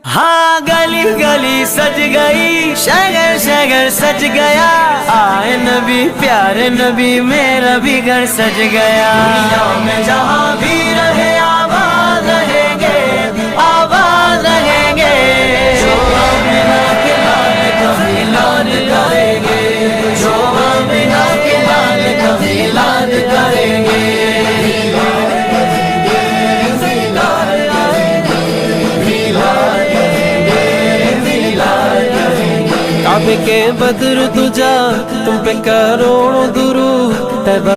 हाँ गली गली सज गई, शहर शहर सज गया। आए नबी प्यारे नबी, मेरा भी घर सज गया। दुनिया में जहाँ भी रहे आबाद रहेंगे, आबाद रहेंगे। जो आमिना के लाल का मिलाद करेंगे, जो आमिना के लाल का मिलाद करेंगे। काबे के बदर तुझा, तुम पे करोड़ों दुरूद।